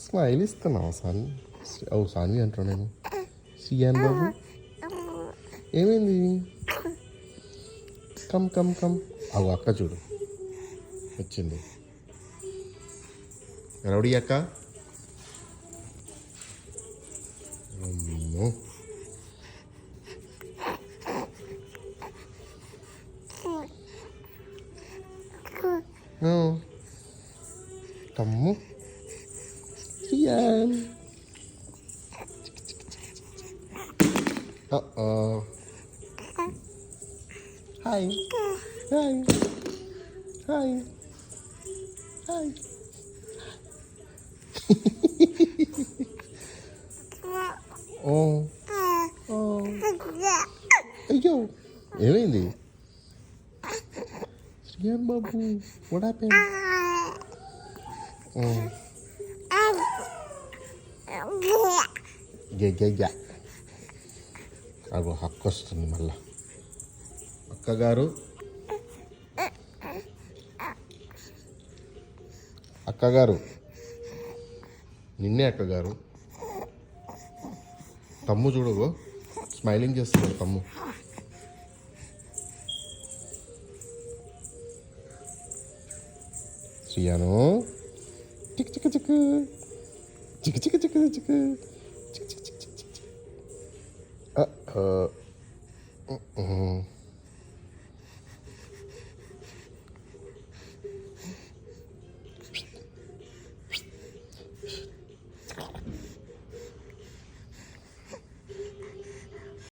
Smile ఇస్తున్నావా సాన్వి? ఓ సాన్వి అంటున్నా నేను. సియాన్ బాబు ఏమైంది? Come come come. అవు అక్క చూడు వచ్చింది. రౌడీ అక్క. అమ్మో. Come Siyan. Hi hi hi hi. ఓ ఓ అయ్యో ఏమైంది? శ్రీయాన్ బాబు వాట్ హ్యాపెన్? అగో హక్కు వస్తుంది మళ్ళా. అక్కగారు అక్కగారు నిన్నే అక్కగారు. తమ్ము చూడగో స్మైలింగ్ చేస్తున్నాడు తమ్ము. శ్రీయాను చిక్ చిక్ చిక్ చిక్ చిక్ చిక్ చిక్ చిక్ చిక్ చిక్ చిక్.